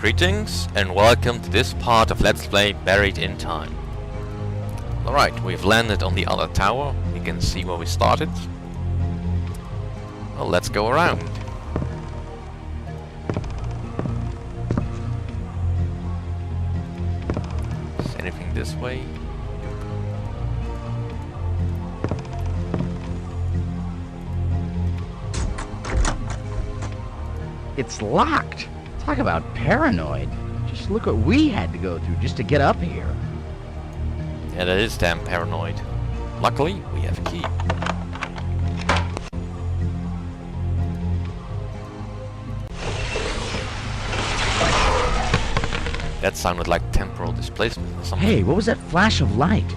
Greetings and welcome to this part of Let's Play Buried in Time. Alright, we've landed on the other tower. You can see where we started. Well, let's go around. Is anything this way? It's locked. Talk about paranoid. Just look what we had to go through just to get up here. Yeah, that is damn paranoid. Luckily, we have a key. That sounded like temporal displacement or something. Hey, what was that flash of light?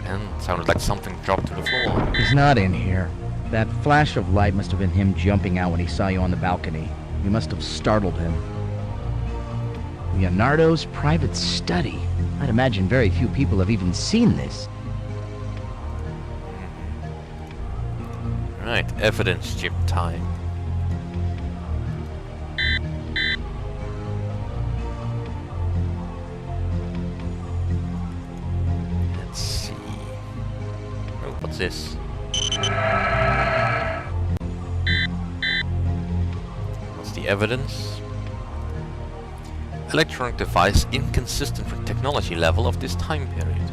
And sounded like something dropped to the floor. He's not in here. That flash of light must have been him jumping out when he saw you on the balcony. You must have startled him. Leonardo's private study. I'd imagine very few people have even seen this. Right, evidence chip time. Let's see. Oh, what's this? What's the evidence? Electronic device inconsistent with technology level of this time period.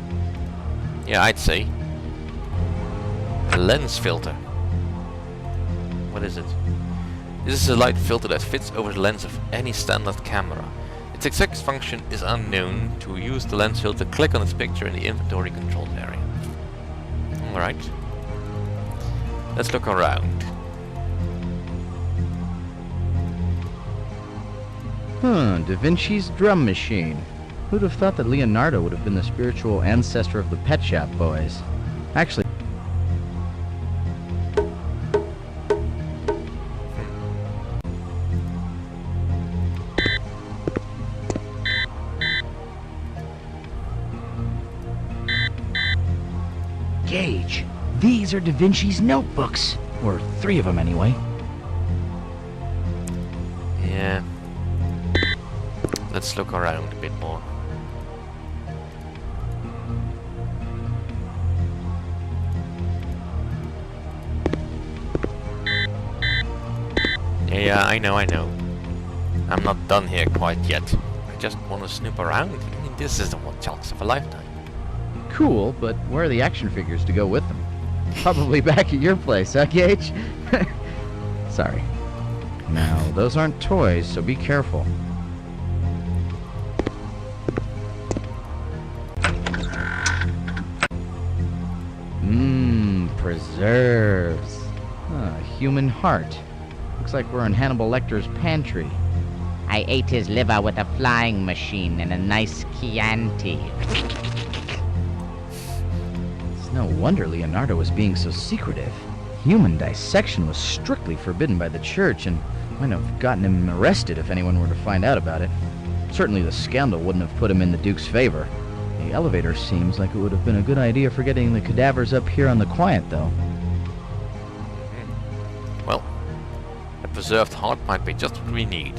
Yeah, I'd say. A lens filter. What is it? This is a light filter that fits over the lens of any standard camera. Its exact function is unknown. To use the lens filter, click on its picture in the inventory control area. Alright. Let's look around. Da Vinci's drum machine. Who'd have thought that Leonardo would have been the spiritual ancestor of the Pet Shop Boys? Actually... Gage, these are Da Vinci's notebooks. Or 3 of them anyway. Yeah. Let's look around a bit more. Yeah, I know. I'm not done here quite yet. I just want to snoop around. I mean, this is the one chance of a lifetime. Cool, but where are the action figures to go with them? Probably back at your place, huh, Gage? Sorry. Now, those aren't toys, so be careful. Preserves. Human heart. Looks like we're in Hannibal Lecter's pantry. I ate his liver with a flying machine and a nice Chianti. It's no wonder Leonardo was being so secretive. Human dissection was strictly forbidden by the church and might have gotten him arrested if anyone were to find out about it. Certainly the scandal wouldn't have put him in the Duke's favor. The elevator seems like it would have been a good idea for getting the cadavers up here on the quiet, though. Well, a preserved heart might be just what we need.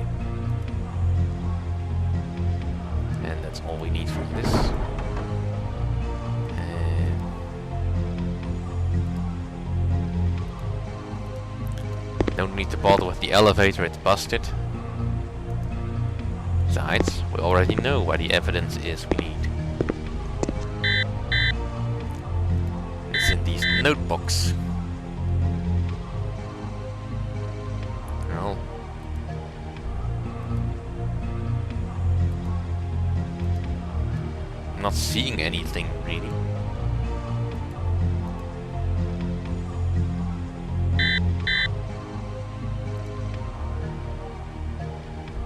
And that's all we need from this. Don't need to bother with the elevator, it's busted. Besides, we already know where the evidence is we need. It's in these notebooks. Well, I'm not seeing anything really.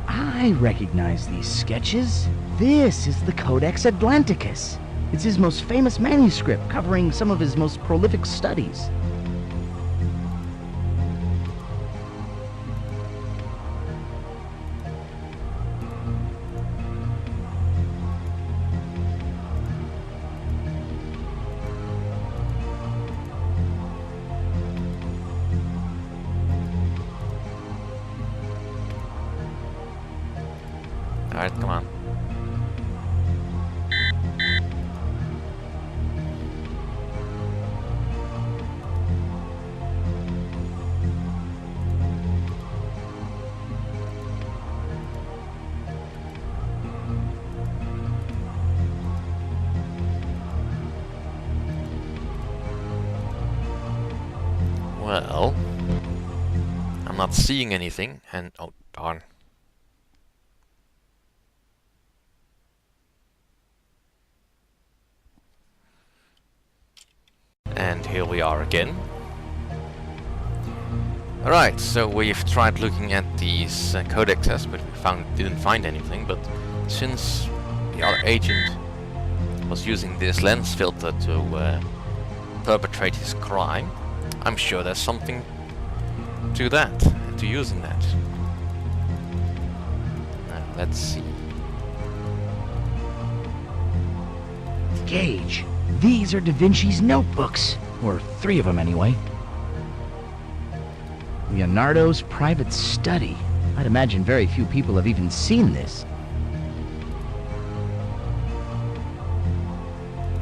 I recognize these sketches. This is the Codex Atlanticus. It's his most famous manuscript, covering some of his most prolific studies. Alright, come on. Well, I'm not seeing anything, and oh darn. And here we are again. Alright, so we've tried looking at these codexes, but we didn't find anything. But since the other agent was using this lens filter to perpetrate his crime, I'm sure there's something to that, to using that. Now, let's see. Gage, these are Da Vinci's notebooks. Or 3 of them anyway. Leonardo's private study. I'd imagine very few people have even seen this.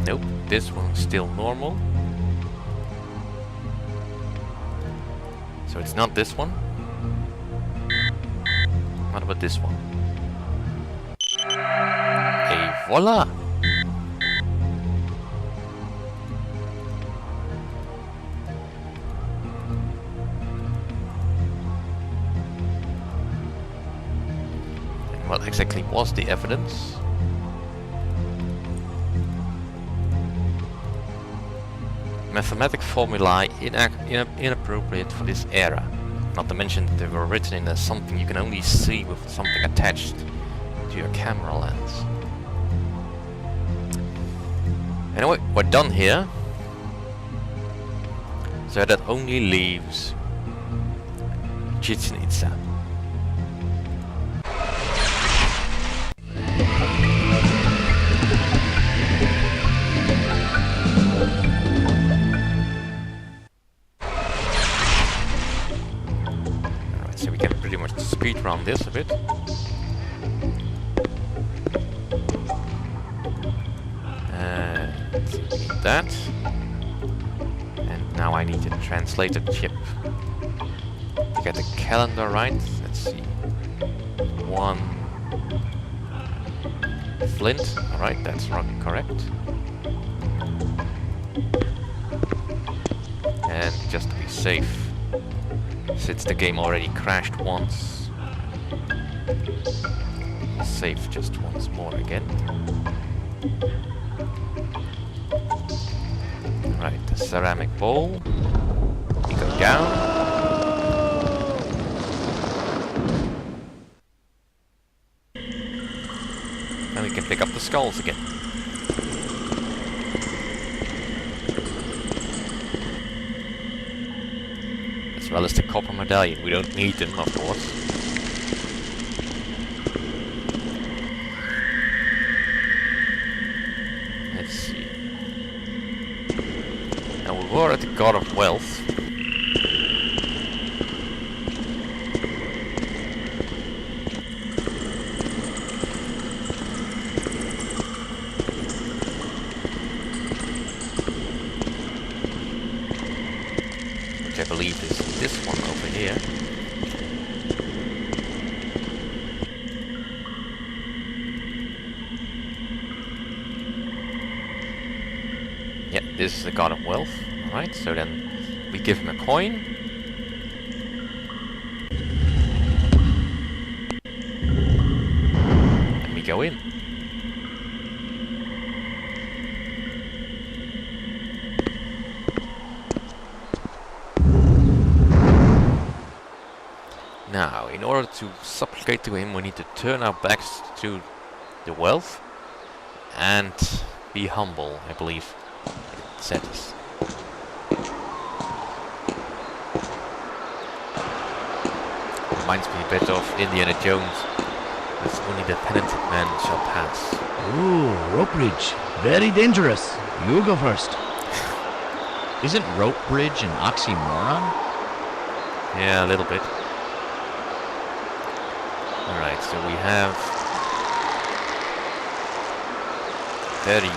Nope, this one's still normal. So it's not this one. What about this one? Et voila! And what exactly was the evidence? Mathematic formulae inappropriate for this era. Not to mention that they were written in something you can only see with something attached to your camera lens. Anyway, we're done here. So that only leaves Chichen Itza. Speed run this a bit. That. And now I need a translator chip. To get the calendar right. Let's see. 1 flint. Alright, that's correct. And just to be safe, since the game already crashed once, save just once more again. Right, the ceramic bowl. We go down. And we can pick up the skulls again. As well as the copper medallion. We don't need them, of course. Let's see. Now we were at the God of Wealth. Which I believe is this one over here. Yeah, this is the God of Wealth. Alright, so then we give him a coin. And we go in. Now, in order to supplicate to him, we need to turn our backs to the wealth and be humble, I believe it says. Reminds me a bit of Indiana Jones, with only the penitent man shall pass. Ooh, rope bridge. Very dangerous. You go first. Isn't rope bridge an oxymoron? Yeah, a little bit. Alright, so we have very,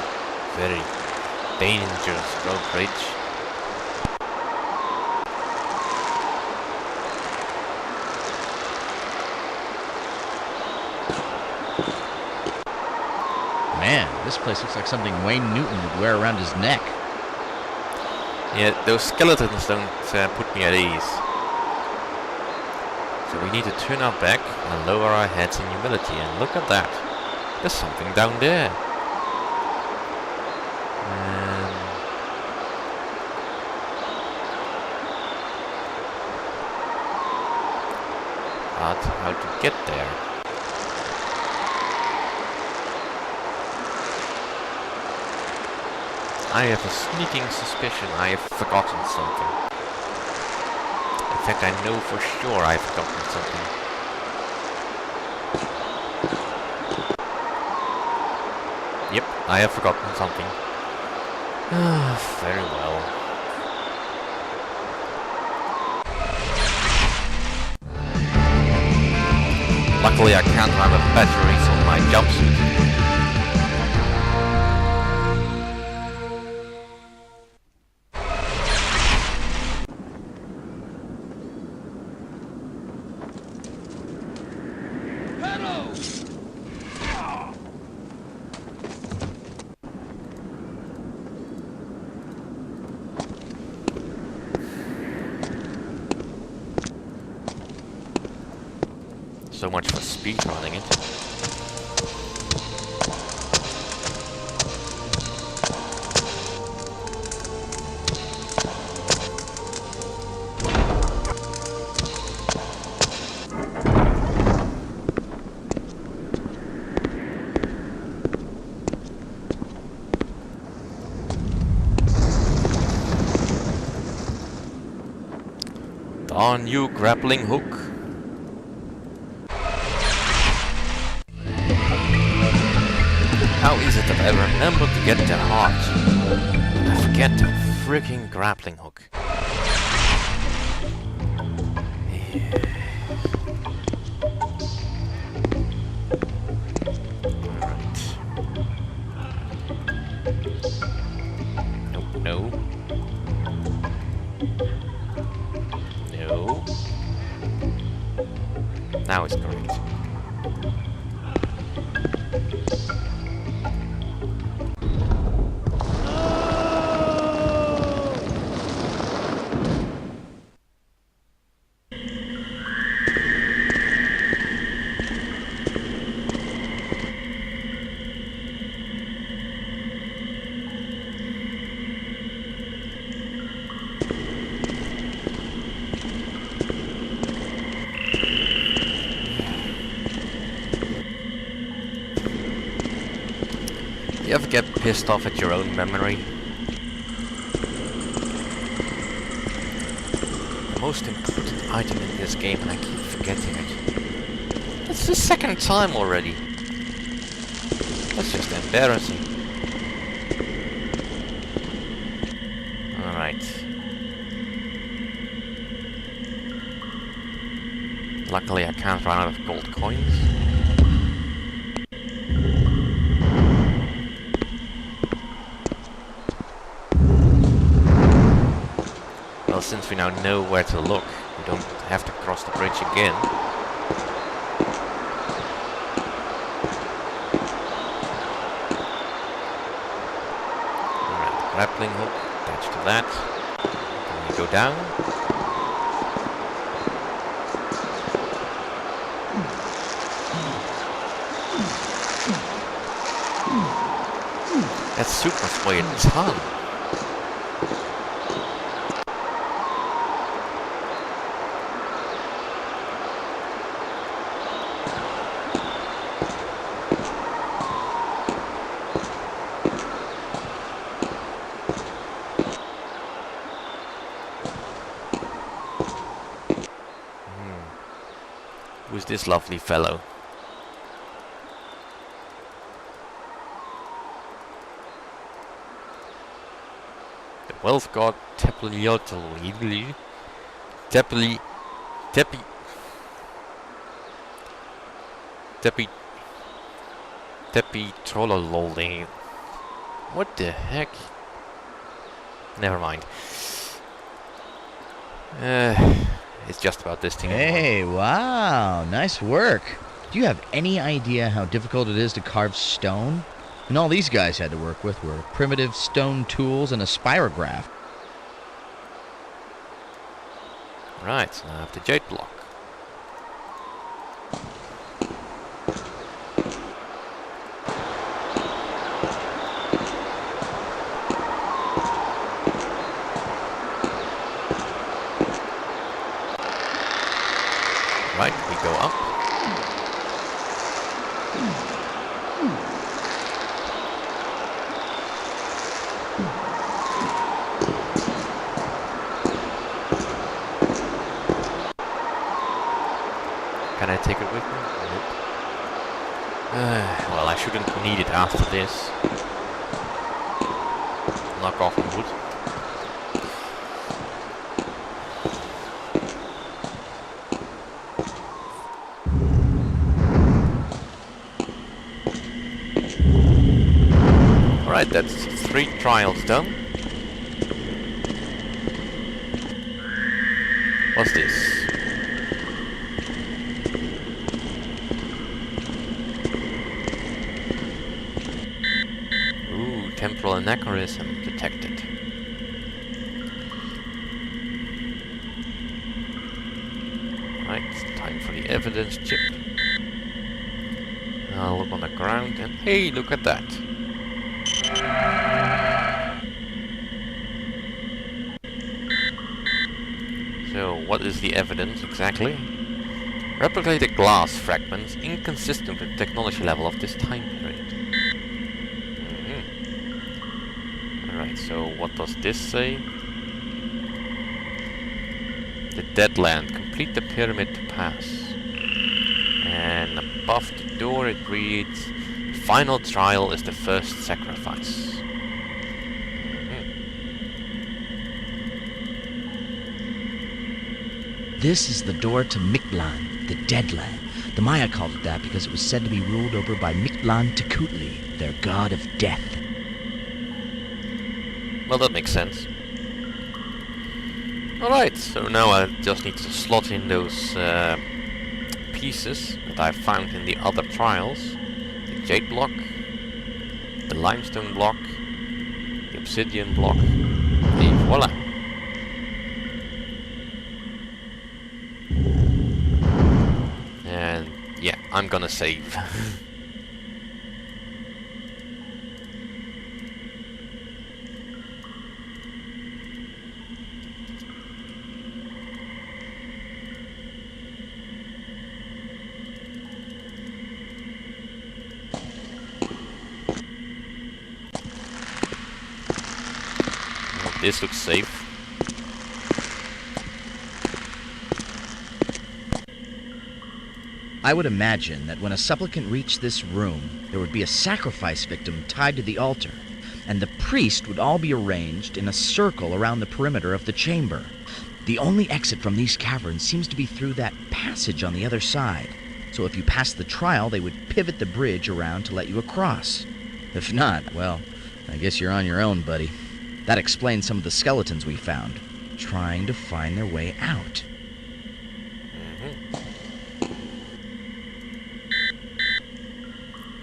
very dangerous road bridge. Man, this place looks like something Wayne Newton would wear around his neck. Yeah, those skeletons don't put me at ease. So we need to turn our back and lower our heads in humility, and look at that. There's something down there. But how to get there? I have a sneaking suspicion I have forgotten something. In fact, I know for sure I've forgotten something. Yep, I have forgotten something. Very well. Luckily I can't run with batteries on my jumpsuit. So much for speed running it. Darn you, grappling hook. How is it that I remember to get the heart? I forget the freaking grappling hook. Alright. Nope, no. No. Now it's correct. You ever get pissed off at your own memory? The most important item in this game, and I keep forgetting it. That's the second time already. That's just embarrassing. Alright. Luckily I can't run out of gold coins. Well, since we now know where to look, we don't have to cross the bridge again. Alright, grappling hook, attached to that. Then we go down. That soup must weigh a ton. Who's this lovely fellow? The wealth god Tepi Trollololdi. What the heck? Never mind. It's just about this thing. Hey, wow, nice work. Do you have any idea how difficult it is to carve stone? And all these guys had to work with were primitive stone tools and a spirograph. Right, so now I have the jade block. Right, we go up. Can I take it with me? Nope. Well, I shouldn't need it after this. Knock off on wood. Alright, that's 3 trials done. What's this? Ooh, temporal anachronism detected. Right, time for the evidence chip. I'll look on the ground and hey, look at that. So, what is the evidence exactly? Replicated glass fragments inconsistent with the technology level of this time period. Alright, so what does this say? The dead land. Complete the pyramid to pass. And above the door it reads, final trial is the first sacrifice. This is the door to Mictlan, the Dead Land. The Maya called it that because it was said to be ruled over by Mictlan Tecutli, their god of death. Well, that makes sense. Alright, so now I just need to slot in those pieces that I found in the other trials. The jade block, the limestone block, the obsidian block, and voila! And yeah, I'm gonna save. This looks safe. I would imagine that when a supplicant reached this room, there would be a sacrifice victim tied to the altar, and the priest would all be arranged in a circle around the perimeter of the chamber. The only exit from these caverns seems to be through that passage on the other side, so if you pass the trial, they would pivot the bridge around to let you across. If not, well, I guess you're on your own, buddy. That explains some of the skeletons we found, trying to find their way out.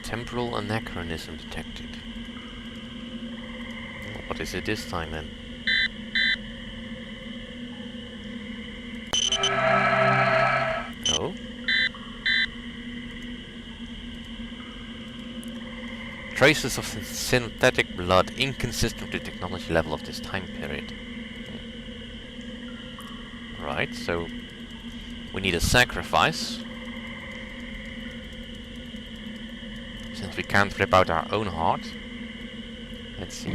Temporal anachronism detected. What is it this time then? Oh? Traces of synthetic blood inconsistent with the technology level of this time period. Right, so we need a sacrifice. Since we can't rip out our own heart. Let's see.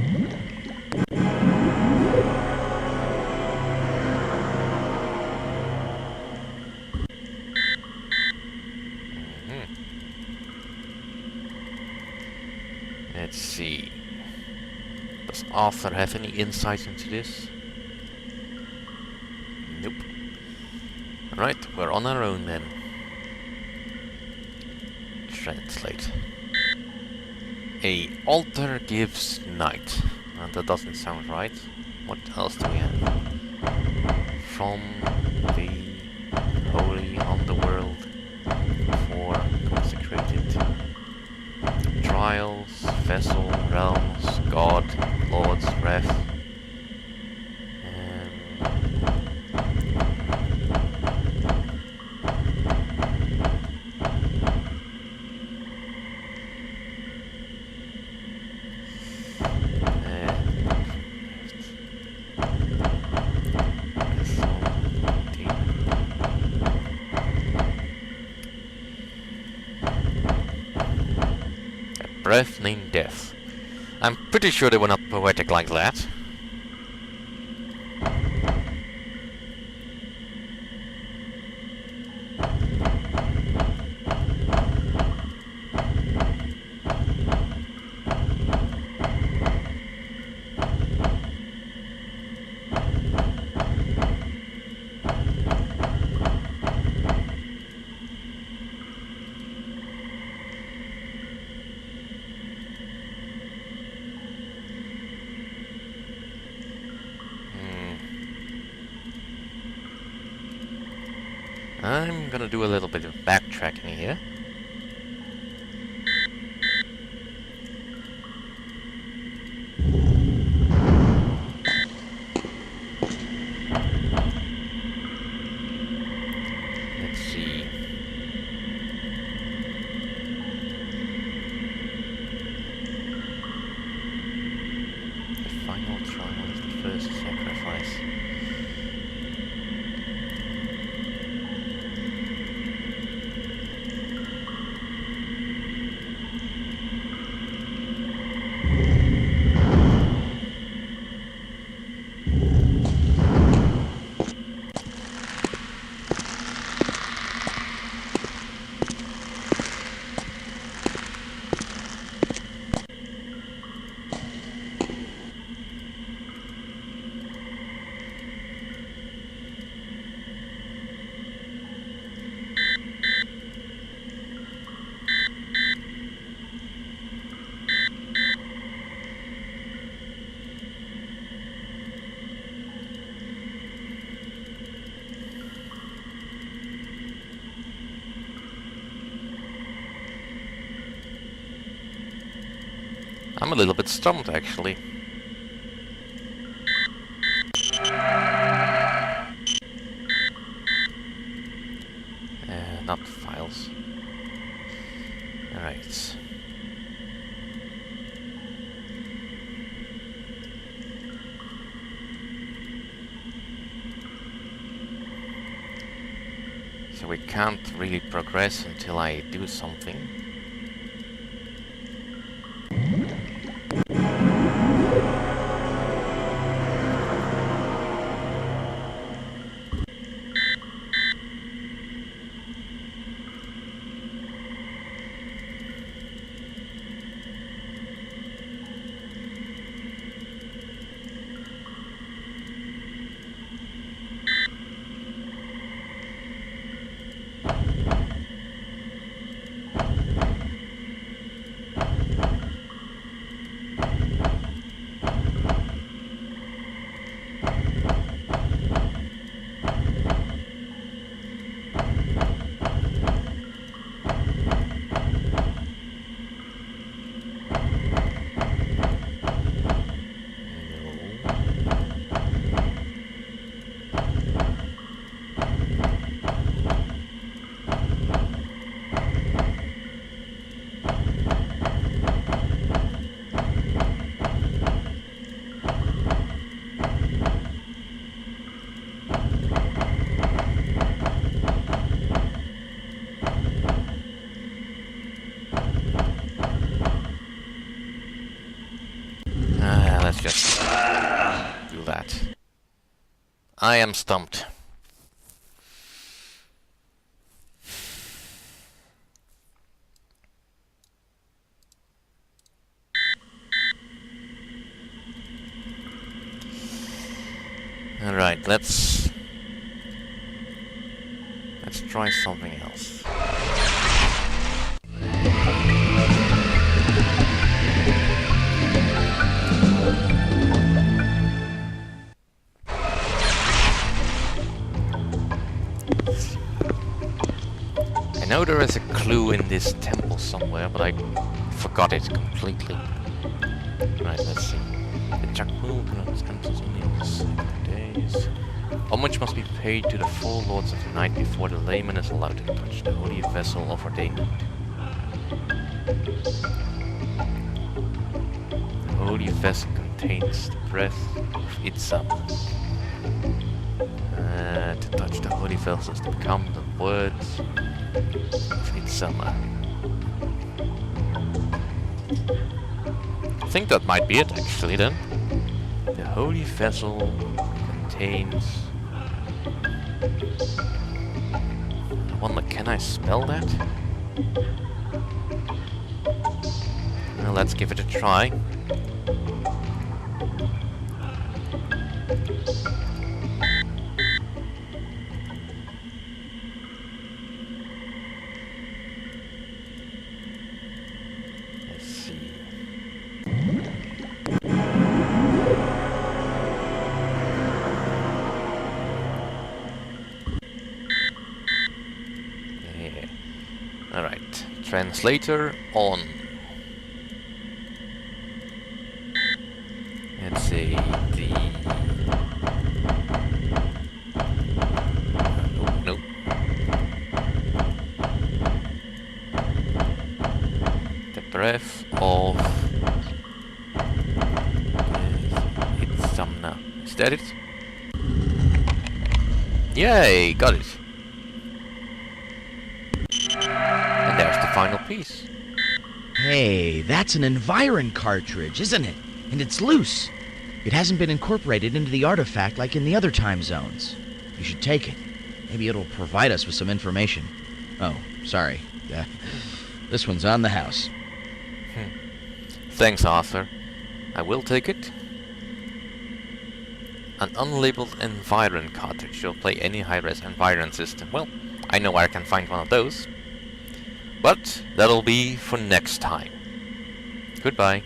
Let's see. Does Arthur have any insight into this? Nope. Alright, we're on our own then. Translate. A altar gives night. That doesn't sound right. What else do we have? From the holy underworld for consecrated trials, vessel, realms, god, lords, wrath. Breath named Death. I'm pretty sure they were not poetic like that. I'm gonna do a little bit of backtracking here. Let's see. The final trial is the first sacrifice. I'm a little bit stumped, actually. Not files. Alright. So we can't really progress until I do something. Let's just do that. I am stumped. Alright, let's try something else. know there is a clue in this temple somewhere, but I forgot it completely. Right, let's see. The Jakmul cannot enters only in the 7 days. Homage must be paid to the four lords of the night before the layman is allowed to touch the holy vessel of ordained. The holy vessel contains the breath of Itzam. To touch the holy vessel is to become the words of Itzama. I think that might be it actually then. The holy vessel contains... I wonder, can I spell that? Well, let's give it a try. Let's see. Yeah. Alright. Translator on. Let's see. Nope. The breath of Itzamna. Is that it? Yay! Got it. And there's the final piece. Hey, that's an Environ cartridge, isn't it? And it's loose. It hasn't been incorporated into the artifact like in the other time zones. You should take it. Maybe it'll provide us with some information. Oh, sorry. This one's on the house. Thanks, Arthur. I will take it. An unlabeled Environ cartridge will play any high-res Environ system. Well, I know where I can find one of those. But that'll be for next time. Goodbye.